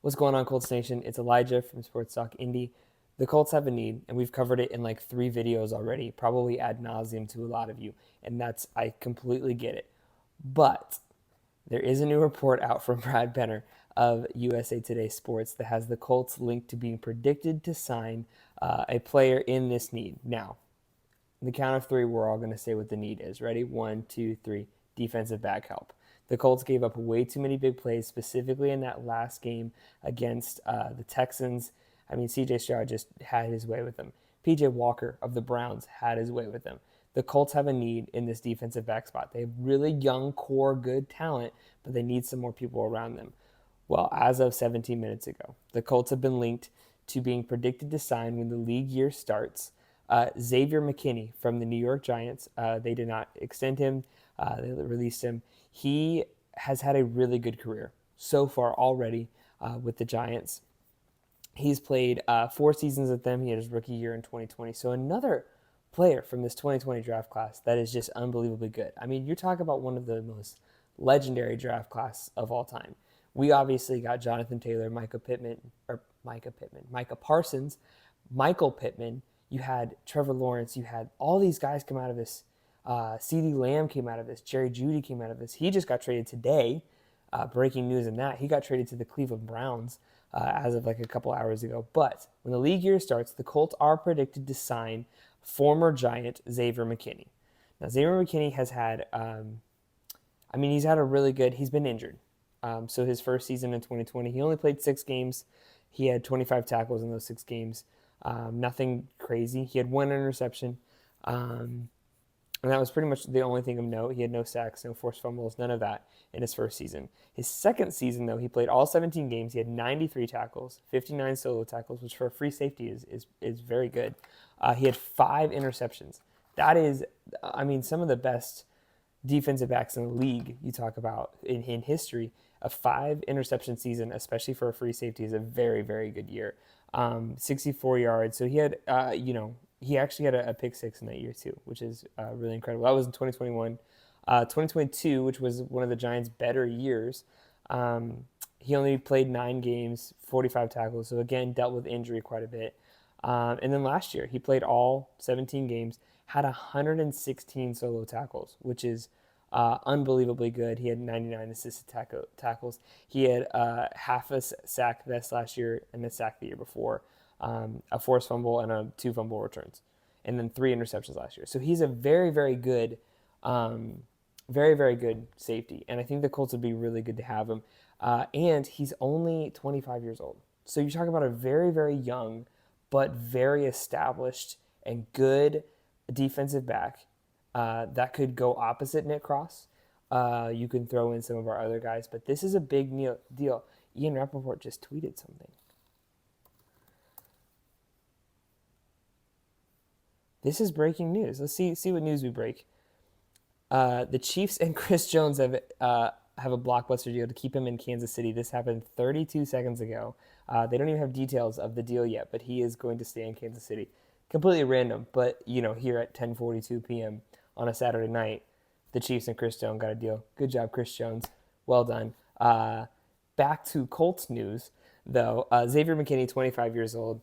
What's going on, Colts Nation? It's Elijah from Sports Talk Indy. The Colts have a need, and we've covered it in like 3 videos already, probably ad nauseum to a lot of you, and I completely get it. But there is a new report out from Brad Penner of USA Today Sports that has the Colts linked to being predicted to sign a player in this need. Now, in the count of three, we're all going to say what the need is. Ready? 1, 2, 3. Defensive back help. The Colts gave up way too many big plays, specifically in that last game against the Texans. I mean, C.J. Stroud just had his way with them. P.J. Walker of the Browns had his way with them. The Colts have a need in this defensive back spot. They have really young, core, good talent, but they need some more people around them. Well, as of 17 minutes ago, the Colts have been linked to being predicted to sign when the league year starts. Xavier Mckin from the New York Giants. They did not extend him. They released him. He has had a really good career so far already with the Giants. He's played 4 seasons with them. He had his rookie year in 2020. So another player from this 2020 draft class that is just unbelievably good. I mean, you're talking about one of the most legendary draft class of all time. We obviously got Jonathan Taylor, Micah Parsons, Michael Pittman. You had Trevor Lawrence. You had all these guys come out of this. CeeDee Lamb came out of this. Jerry Jeudy came out of this. He just got traded today. Breaking news in that. He got traded to the Cleveland Browns as of like a couple hours ago. But when the league year starts, the Colts are predicted to sign former Giant Xavier Mckin. Now, Xavier Mckin has had, he's had a really good, he's been injured. So his first season in 2020, he only played 6 games. He had 25 tackles in those 6 games. Nothing crazy. He had 1 interception. And that was pretty much the only thing of note. He had no sacks, no forced fumbles, none of that in his first season. His second season, though, he played all 17 games. He had 93 tackles, 59 solo tackles, which for a free safety is very good. He had 5 interceptions. That is, some of the best defensive backs in the league you talk about in history. A 5 interception season, especially for a free safety, is a very, very good year. 64 yards. So he had, he actually had a pick 6 in that year too, which is really incredible. That was in 2021. 2022, which was one of the Giants' better years, he only played 9 games, 45 tackles. So again, dealt with injury quite a bit. And then last year, he played all 17 games, had 116 solo tackles, which is unbelievably good. He had 99 assisted tackles. He had half a sack this last year and a sack the year before, a forced fumble and 2 fumble returns, and then 3 interceptions last year. So he's a very, very good, very, very good safety. And I think the Colts would be really good to have him. And he's only 25 years old. So you're talking about a very, very young, but very established and good defensive back that could go opposite Nick Cross. You can throw in some of our other guys, but this is a big deal. Ian Rappaport just tweeted something. This is breaking news. Let's see what news we break. The Chiefs and Chris Jones have a blockbuster deal to keep him in Kansas City. This happened 32 seconds ago. They don't even have details of the deal yet, but he is going to stay in Kansas City. Completely random, but here at 10:42 p.m. on a Saturday night, the Chiefs and Chris Jones got a deal. Good job, Chris Jones. Well done. Back to Colts news, though. Xavier Mckin, 25 years old.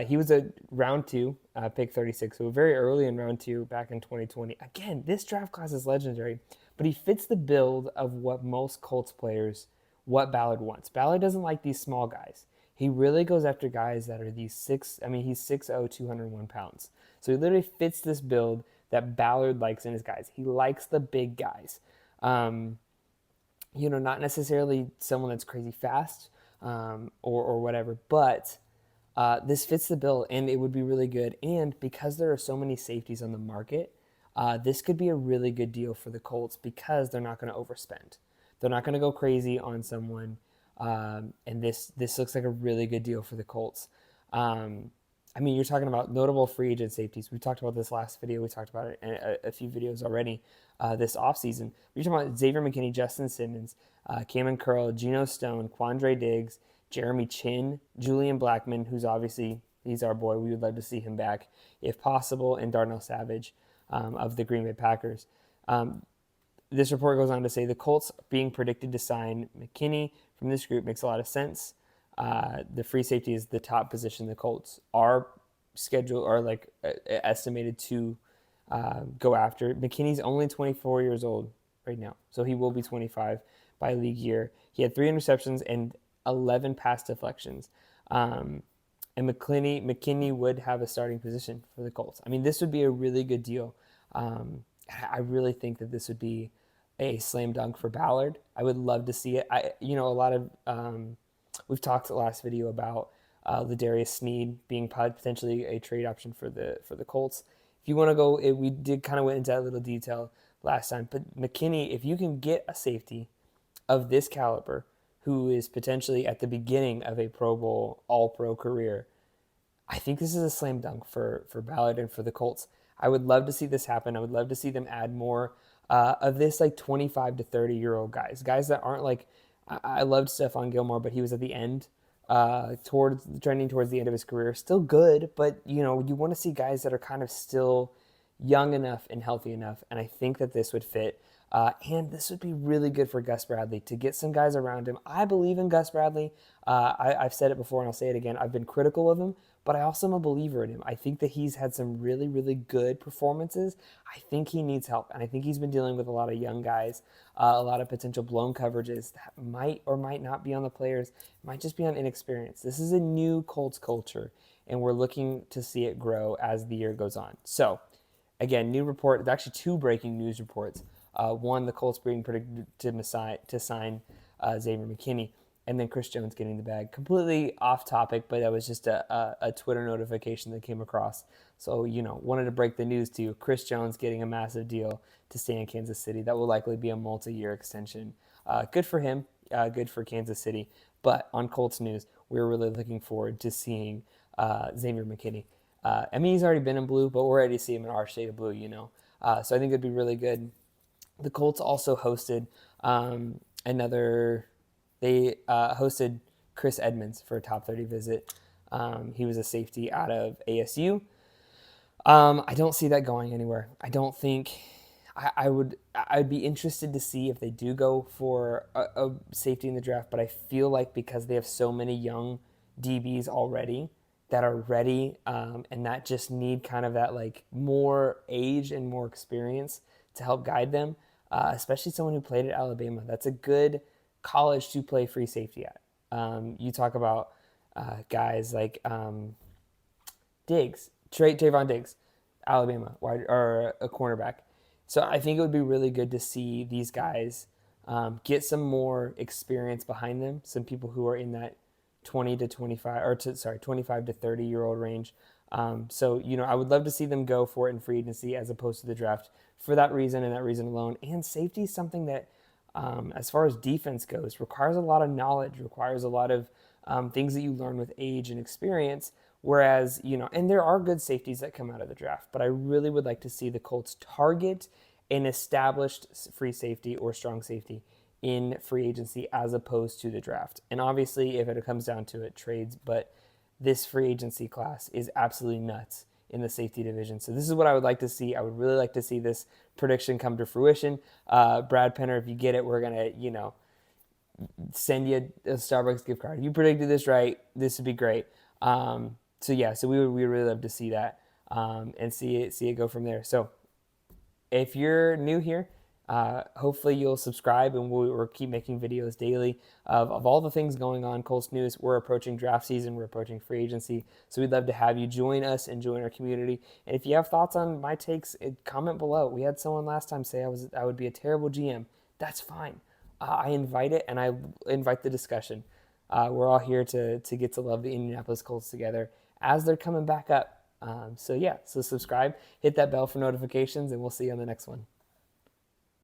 He was a round 2, pick 36, so very early in round 2 back in 2020. Again, this draft class is legendary, but he fits the build of what most Colts players, what Ballard wants. Ballard doesn't like these small guys. He really goes after guys that are these he's 6'0", 201 pounds. So he literally fits this build that Ballard likes in his guys. He likes the big guys. Not necessarily someone that's crazy fast or whatever, but this fits the bill, and it would be really good. And because there are so many safeties on the market, this could be a really good deal for the Colts because they're not going to overspend. They're not going to go crazy on someone, and this looks like a really good deal for the Colts. You're talking about notable free agent safeties. We talked about this last video. We talked about it in a few videos already this offseason. We're talking about Xavier Mckin, Justin Simmons, Cameron Curl, Geno Stone, Quandre Diggs, Jeremy Chin, Julian Blackmon, who's obviously, he's our boy. We would love to see him back if possible, and Darnell Savage of the Green Bay Packers. This report goes on to say the Colts being predicted to sign McKinney from this group makes a lot of sense. The free safety is the top position the Colts are scheduled or like estimated to go after. McKinney's only 24 years old right now, so he will be 25 by league year. He had 3 interceptions and 11 pass deflections. And McKinney would have a starting position for the Colts. I mean, this would be a really good deal. I really think that this would be a slam dunk for Ballard. I would love to see it. A lot of we've talked the last video about Ladarius Sneed being potentially a trade option for the Colts. If you want to go, we did kind of went into that little detail last time. But McKinney, if you can get a safety of this caliber, who is potentially at the beginning of a Pro Bowl, All-Pro career, I think this is a slam dunk for Ballard and for the Colts. I would love to see this happen. I would love to see them add more of this like 25 to 30-year-old guys that aren't like, I loved Stephon Gilmore, but he was at the end, trending towards the end of his career. Still good, but you want to see guys that are kind of still young enough and healthy enough, and I think that this would fit. And this would be really good for Gus Bradley to get some guys around him. I believe in Gus Bradley. I've said it before and I'll say it again. I've been critical of him, but I also am a believer in him. I think that he's had some really, really good performances. I think he needs help, and I think he's been dealing with a lot of young guys, a lot of potential blown coverages that might or might not be on the players, might just be on inexperience. This is a new Colts culture, and we're looking to see it grow as the year goes on. So, again, new report. There's actually 2 breaking news reports. One, the Colts being predicted to sign Xavier Mckin, and then Chris Jones getting the bag. Completely off topic, but that was just a Twitter notification that came across. So, wanted to break the news to you. Chris Jones getting a massive deal to stay in Kansas City. That will likely be a multi-year extension. Good for him, good for Kansas City. But on Colts news, we're really looking forward to seeing Xavier Mckin. He's already been in blue, but we're ready to see him in our shade of blue, So I think it'd be really good. The Colts also hosted they hosted Chris Edmonds for a top 30 visit. He was a safety out of ASU. I don't see that going anywhere. I don't think I'd be interested to see if they do go for a safety in the draft, but I feel like because they have so many young DBs already that are ready and that just need kind of that like more age and more experience to help guide them, especially someone who played at Alabama. That's a good college to play free safety at. You talk about guys like Trayvon Diggs, Alabama, or a cornerback. So I think it would be really good to see these guys get some more experience behind them, some people who are in that 25 to 30-year-old range. So I would love to see them go for it in free agency as opposed to the draft for that reason and that reason alone. And safety is something that, as far as defense goes, requires a lot of knowledge, requires a lot of things that you learn with age and experience. Whereas, and there are good safeties that come out of the draft, but I really would like to see the Colts target an established free safety or strong safety in free agency as opposed to the draft. And obviously, if it comes down to it, trades, but this free agency class is absolutely nuts in the safety division. So this is what I would like to see. I would really like to see this prediction come to fruition. Brad Penner, if you get it, we're going to, send you a Starbucks gift card. If you predicted this right, this would be great. So we would really love to see that and see it go from there. So if you're new here, hopefully you'll subscribe, and we'll keep making videos daily of all the things going on. Colts news. We're approaching draft season. We're approaching free agency. So we'd love to have you join us and join our community. And if you have thoughts on my takes, comment below. We had someone last time say I would be a terrible GM. That's fine. I invite it, and I invite the discussion. We're all here to get to love the Indianapolis Colts together as they're coming back up. So subscribe, hit that bell for notifications, and we'll see you on the next one.